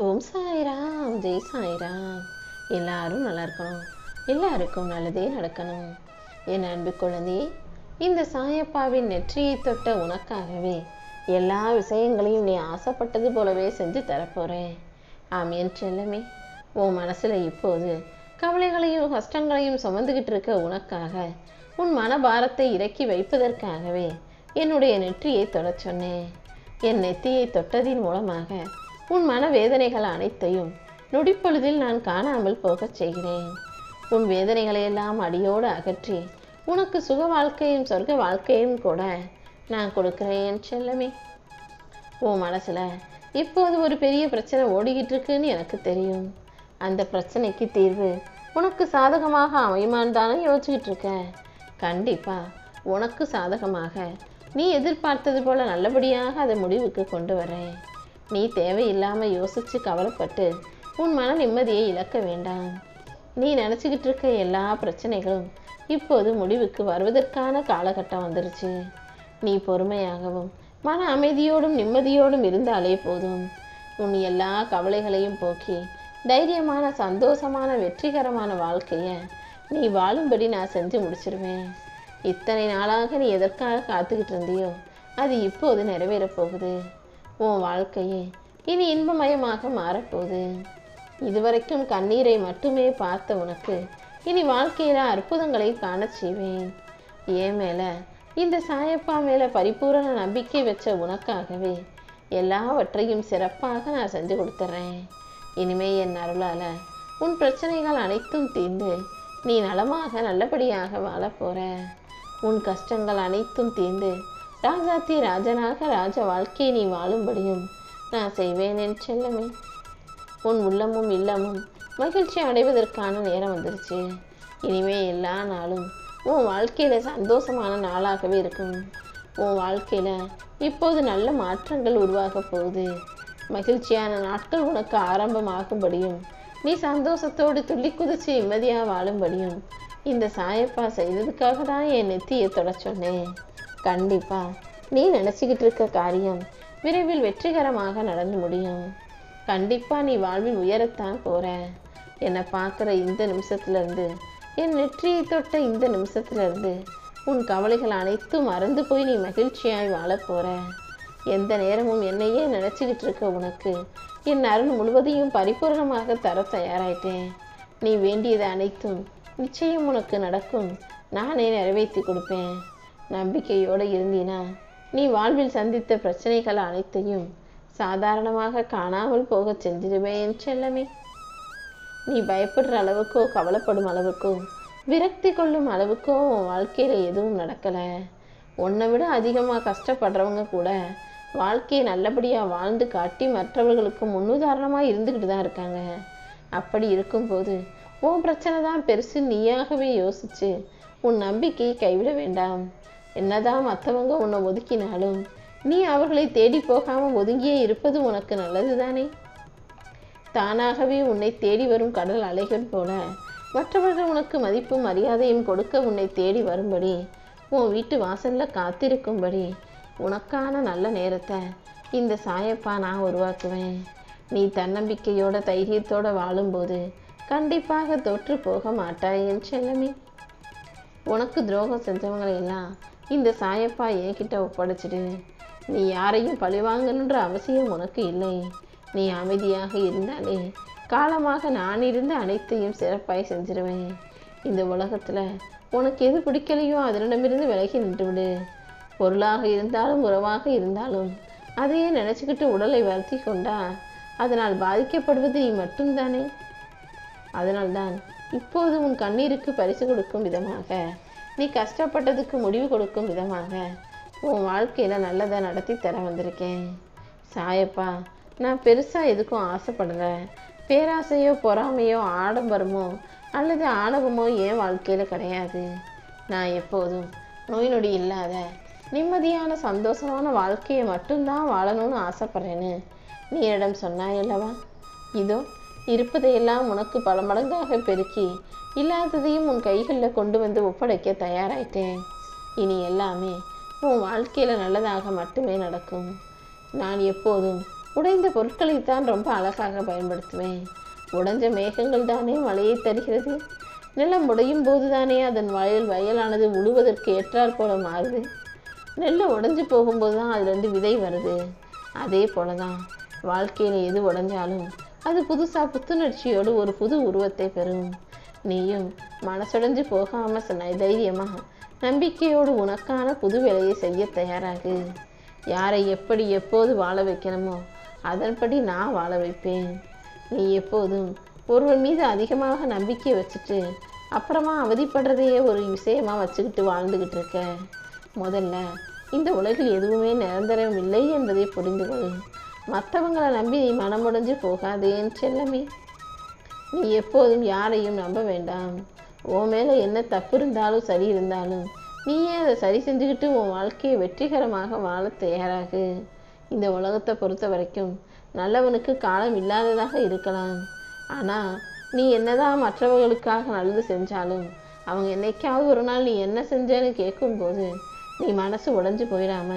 ஓம் சாய்ராம், ஜெய் சாய்ராம். எல்லாரும் நல்லா இருக்கணும், எல்லாருக்கும் நல்லதே நடக்கணும். என் அன்பு குழந்தையே, இந்த சாயப்பாவின் நெற்றியை தொட்ட உனக்காகவே எல்லா விஷயங்களையும் நீ ஆசைப்பட்டது போலவே செஞ்சு தரப்போறேன். ஆம் என் செல்லமே, உன் மனசுல இப்போது கவலைகளையும் கஷ்டங்களையும் சுமந்துகிட்டு இருக்க உனக்காக உன் மனபாரத்தை இறக்கி வைப்பதற்காகவே என்னுடைய நெற்றியை தொடச் சொன்னேன். என் நெத்தியை தொட்டதின் மூலமாக உன் மனவேதனைகள் அனைத்தையும் நொடிப்பொழுதில் நான் காணாமல் போகச் செய்கிறேன். உன் வேதனைகளையெல்லாம் அடியோடு அகற்றி உனக்கு சுக வாழ்க்கையும் சொர்க்க வாழ்க்கையும் கூட நான் கொடுக்கிறேன் செல்லமே. உன் மனசுல இப்போது ஒரு பெரிய பிரச்சனை ஓடிக்கிட்டு இருக்குன்னு எனக்கு தெரியும். அந்த பிரச்சனைக்கு தீர்வு உனக்கு சாதகமாக அமையுமான்னு தானே யோசிச்சுக்கிட்டு இருக்க. கண்டிப்பா உனக்கு சாதகமாக நீ எதிர்பார்த்தது போல நல்லபடியாக அதை முடிவுக்கு கொண்டு வரேன். நீ தேவையில்லாமல் யோசித்து கவலைப்பட்டு உன் மன நிம்மதியை இழக்க வேண்டாம். நீ நினச்சிக்கிட்டு இருக்க எல்லா பிரச்சனைகளும் இப்போது முடிவுக்கு வருவதற்கான காலகட்டம் வந்துருச்சு. நீ பொறுமையாகவும் மன அமைதியோடும் நிம்மதியோடும் இருந்தாலே போதும். உன் எல்லா கவலைகளையும் போக்கி தைரியமான சந்தோஷமான வெற்றிகரமான வாழ்க்கையை நீ வாழும்படி நான் செஞ்சு முடிச்சிருவேன். இத்தனை நாளாக நீ எதற்காக காத்துக்கிட்டு இருந்தியோ அது இப்போது நிறைவேறப் போகுது. உன் வாழ்க்கையே இனி இன்பமயமாக மாறப்போகுது. இதுவரைக்கும் கண்ணீரை மட்டுமே பார்த்த உனக்கு இனி வாழ்க்கையில அற்புதங்களை காண செய்வேன். ஏன் மேல இந்த சாயப்பா மேல பரிபூரண நம்பிக்கை வச்ச உனக்காகவே எல்லாவற்றையும் சிறப்பாக நான் செஞ்சு கொடுத்துட்றேன். இனிமே என் அருளால உன் பிரச்சனைகள் அனைத்தும் தீர்ந்து நீ நலமாக நல்லபடியாக வாழ போற. உன் கஷ்டங்கள் அனைத்தும் தீர்ந்து ராஜாத்தி ராஜனாக ராஜ வாழ்க்கையை நீ வாழும்படியும் நான் செய்வேன் என் செல்லமே. உன் உள்ளமும் இல்லமும் மகிழ்ச்சி அடைவதற்கான நேரம் வந்துருச்சு. இனிமே எல்லா நாளும் உன் வாழ்க்கையில சந்தோஷமான நாளாகவே இருக்கும். உன் வாழ்க்கையில இப்போது நல்ல மாற்றங்கள் உருவாக போகுது. மகிழ்ச்சியான நாட்கள் உனக்கு ஆரம்பமாகும்படியும் நீ சந்தோஷத்தோடு துள்ளி குதிச்சு நிம்மதியாக வாழும்படியும் இந்த சாயப்பா செய்ததுக்காக தான் என் நெத்தியை தொட சொன்னேன். கண்டிப்பா நீ நினச்சிக்கிட்டு இருக்க காரியம் விரைவில் வெற்றிகரமாக நடந்து முடியும். கண்டிப்பா நீ வாழ்வில் உயரத்தான் போற. என்னை பார்க்குற இந்த நிமிஷத்துலேருந்து, என் நெற்றியை தொட்ட இந்த நிமிஷத்துலேருந்து உன் கவலைகள் அனைத்தும் மறந்து போய் நீ மகிழ்ச்சியாய் வாழ போற. எந்த நேரமும் என்னையே நினச்சிக்கிட்டு இருக்க உனக்கு என் அருள் முழுவதையும் பரிபூர்ணமாக தர தயாராயிட்டேன். நீ வேண்டியது அனைத்தும் நிச்சயம் உனக்கு நடக்கும். நானே நிறைவேற்றி கொடுப்பேன். நம்பிக்கையோடு இருந்தீனா நீ வாழ்வில் சந்தித்த பிரச்சனைகள் அனைத்தையும் சாதாரணமாக காணாமல் போக செஞ்சிடுவேன் செல்லமே. நீ பயப்படுற அளவுக்கோ கவலைப்படும் அளவுக்கோ விரக்தி கொள்ளும் அளவுக்கோ உன் வாழ்க்கையில் எதுவும் நடக்கலை. உன்னை விட அதிகமாக கஷ்டப்படுறவங்க கூட வாழ்க்கையை நல்லபடியாக வாழ்ந்து காட்டி மற்றவர்களுக்கு முன்னுதாரணமாக இருந்துக்கிட்டு தான் இருக்காங்க. அப்படி இருக்கும்போது உன் பிரச்சனை தான் பெருசு நீயாகவே யோசிச்சு உன் நம்பிக்கையை கைவிட வேண்டாம். என்னதான் மற்றவங்க உன்னை ஒதுக்கினாலும் நீ அவர்களை தேடி போகாமல் ஒதுங்கியே இருப்பது உனக்கு நல்லது தானே. தானாகவே உன்னை தேடி வரும் கடல் அலைகள் போல மற்றவர்கள் உனக்கு மதிப்பும் மரியாதையும் கொடுக்க உன்னை தேடி வரும்படி உன் வீட்டு வாசல்ல காத்திருக்கும்படி உனக்கான நல்ல நேரத்தை இந்த சாயப்பா நான் உருவாக்குவேன். நீ தன்னம்பிக்கையோட தைரியத்தோட வாழும்போது கண்டிப்பாக தோற்று போக மாட்டாய் என் செல்லமே. உனக்கு துரோகம் செஞ்சவங்களையெல்லாம் இந்த சாயப்பா என்கிட்ட ஒப்படைச்சிடு. நீ யாரையும் பழிவாங்கணுன்ற அவசியம் உனக்கு இல்லை. நீ அமைதியாக இருந்தாலே காலமாக நான் இருந்து அனைத்தையும் சிறப்பாய் செஞ்சிருவேன். இந்த உலகத்துல உனக்கு எது பிடிக்கலையோ அதனிடமிருந்து விலகி நின்றுவிடு. பொருளாக இருந்தாலும் உறவாக இருந்தாலும் அதையே நினச்சிக்கிட்டு உடலை வருத்தி கொண்டா அதனால் பாதிக்கப்படுவது நீ மட்டும்தானே. அதனால்தான் இப்போது உன் கண்ணீருக்கு பரிசு கொடுக்கும் விதமாக, நீ கஷ்டப்பட்டதுக்கு முடிவு கொடுக்கும் விதமாக உன் வாழ்க்கையில் நல்லதை நடத்தி தர வந்திருக்கேன். சாயப்பா நான் பெருசாக எதுக்கும் ஆசைப்படலை. பேராசையோ பொறாமையோ ஆடம்பரமோ அல்லது ஆணவமோ என் வாழ்க்கையில் கிடையாது. நான் எப்போதும் நோய் நொடி இல்லாத நிம்மதியான சந்தோஷமான வாழ்க்கையை மட்டும்தான் வாழணும்னு ஆசைப்படுறேன்னு நீ என்னிடம் சொன்னாயல்லவா. இதோ இருப்பதையெல்லாம் உனக்கு பல மடங்காக பெருக்கி இல்லாததையும் உன் கைகளில் கொண்டு வந்து ஒப்படைக்க தயாராயிட்டேன். இனி எல்லாமே உன் வாழ்க்கையில் நல்லதாக மட்டுமே நடக்கும். நான் எப்போதும் உடைந்த பொருட்களைத்தான் ரொம்ப அழகாக பயன்படுத்துவேன். உடைஞ்ச மேகங்கள் தானே மழையை தருகிறது. நிலம் உடையும் போதுதானே அதன் வயலானது உழுவதற்கு ஏற்றாற் போல மாறுது. நெல் உடைஞ்சு போகும்போது தான் அதுலேருந்து விதை வருது. அதே போல தான் வாழ்க்கையில் எது உடைஞ்சாலும் அது புதுசாக புத்துணர்ச்சியோடு ஒரு புது உருவத்தை பெறும். நீயும் மனசுடைஞ்சு போகாமல் தைரியமாக நம்பிக்கையோடு உனக்கான புது வேலையை செய்ய தயாராகு. யாரை எப்படி எப்போது வாழ வைக்கணுமோ அதன்படி நான் வாழ வைப்பேன். நீ எப்போதும் ஒருவர் மீது அதிகமாக நம்பிக்கை வச்சுட்டு அப்புறமா அவதிப்படுறதையே ஒரு விஷயமா வச்சுக்கிட்டு வாழ்ந்துக்கிட்டு இருக்க. முதல்ல இந்த உலகில் எதுவுமே நிரந்தரம் இல்லை என்பதை புரிந்து கொள். மற்றவங்களை நம்பி நீ மனமுடைஞ்சு போகாதேன் செல்லமே. நீ எப்போதும் யாரையும் நம்ப வேண்டாம். உன் மேலே என்ன தப்பு இருந்தாலும் சரி இருந்தாலும் நீயே அதை சரி செஞ்சுக்கிட்டு உன் வாழ்க்கையை வெற்றிகரமாக வாழ தயாராகு. இந்த உலகத்தை பொறுத்த வரைக்கும் நல்லவனுக்கு காலம் இல்லாததாக இருக்கலாம். ஆனால் நீ என்னதான் மற்றவர்களுக்காக நல்லது செஞ்சாலும் அவங்க என்னைக்காவது ஒரு நாள் நீ என்ன செஞ்சேன்னு கேட்கும்போது நீ மனசு உடைஞ்சு போயிடாம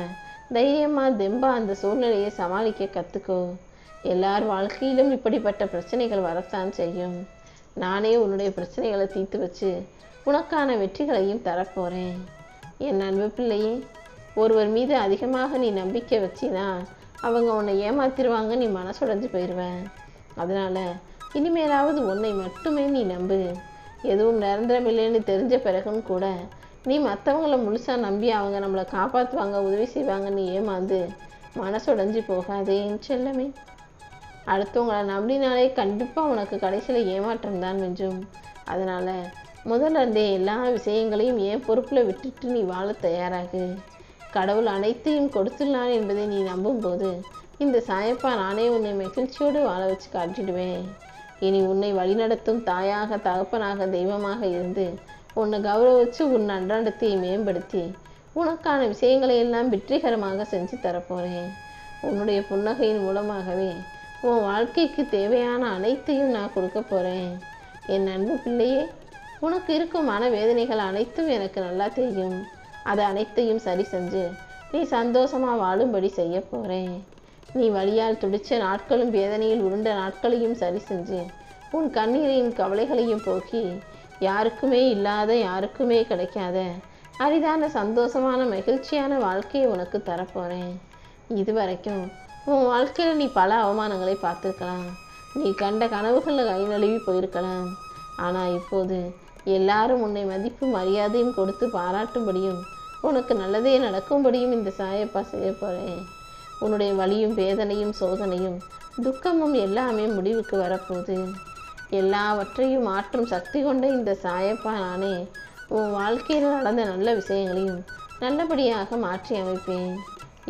தைரியமாக தெம்பா அந்த சூழ்நிலையை சமாளிக்க கற்றுக்கோ. எல்லார் வாழ்க்கையிலும் இப்படிப்பட்ட பிரச்சனைகள் வரத்தான் செய்யும். நானே உன்னுடைய பிரச்சனைகளை தீர்த்து வச்சு உனக்கான வெற்றிகளையும் தரப்போகிறேன். என் அன்பு பிள்ளையே, ஒருவர் மீது அதிகமாக நீ நம்பிக்கை வச்சினா அவங்க உன்னை ஏமாத்திடுவாங்க, நீ மனசுடைஞ்சு போயிடுவேன். அதனால் இனிமேலாவது உன்னை மட்டுமே நீ நம்பு. எதுவும் நிரந்தரமில்லைன்னு தெரிஞ்ச பிறகும் கூட நீ மற்றவங்கள முழுசாக நம்பி அவங்க நம்மளை காப்பாற்றுவாங்க, உதவி செய்வாங்கன்னு ஏமாந்து மனசுடைஞ்சு போகாதே என் செல்லமே. அடுத்தவங்களை நம்பினாலே கண்டிப்பாக உனக்கு கடைசியில் ஏமாற்றம் தான் மிஞ்சும். அதனால் முதல்ல இருந்தே எல்லா விஷயங்களையும் என் பொறுப்பில் விட்டுட்டு நீ வாழ தயாராகு. கடவுள் அனைத்தையும் கொடுத்துள்ளான் என்பதை நீ நம்பும்போது இந்த சாயப்பா நானே உன்னை மகிழ்ச்சியோடு வாழ வச்சு காட்டிடுவேன். இனி உன்னை வழிநடத்தும் தாயாக, தகப்பனாக, தெய்வமாக இருந்து உன்னை கௌரவித்து உன் அன்றாடத்தை மேம்படுத்தி உனக்கான விஷயங்களை எல்லாம் வெற்றிகரமாக செஞ்சு தரப்போகிறேன். உன்னுடைய புன்னகையின் மூலமாகவே உன் வாழ்க்கைக்கு தேவையான அனைத்தையும் நான் கொடுக்க போகிறேன். என் அன்பு பிள்ளையே, உனக்கு இருக்கும் மனவேதனைகள் அனைத்தும் எனக்கு நல்லா தெரியும். அதை அனைத்தையும் சரி செஞ்சு நீ சந்தோஷமாக வாழும்படி செய்ய போகிறேன். நீ வலியால் துடிச்ச நாட்களும் வேதனையில் உருண்ட நாட்களையும் சரி செஞ்சு உன் கண்ணீரையும் கவலைகளையும் போக்கி யாருக்குமே இல்லாத, யாருக்குமே கிடைக்காத அரிதான சந்தோஷமான மகிழ்ச்சியான வாழ்க்கையை உனக்கு தரப்போகிறேன். இதுவரைக்கும் உன் வாழ்க்கையில் நீ பல அவமானங்களை பார்த்துருக்கலாம். நீ கண்ட கனவுகளில் கை நழுவி போயிருக்கலாம். ஆனால் இப்போது எல்லாரும் உன்னை மதிப்பு மரியாதையும் கொடுத்து பாராட்டும்படியும் உனக்கு நல்லதே நடக்கும்படியும் இந்த சாயப்பா செய்ய போகிறேன். உன்னுடைய வலியும் வேதனையும் சோதனையும் துக்கமும் எல்லாமே முடிவுக்கு வரப்போகுது. எல்லாவற்றையும் மாற்றும் சக்தி கொண்ட இந்த சாயப்பா நானே உன் வாழ்க்கையில் நடந்த நல்ல விஷயங்களையும் நல்லபடியாக மாற்றி அமைப்பேன்.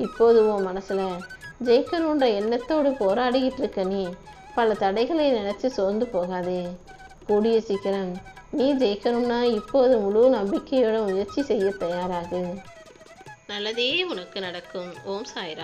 இப்போது உன் மனசில் ஜெயிக்கணுன்ற எண்ணத்தோடு போராடிக்கிட்டு இருக்க நீ பல தடைகளை நினச்சி சோர்ந்து போகாதே. கூடிய சீக்கிரம் நீ ஜெயிக்கணும்னா இப்போது முழு நம்பிக்கையோட முயற்சி செய்ய தயாராகு. நல்லதே உனக்கு நடக்கும். ஓம் சாய்ராம்.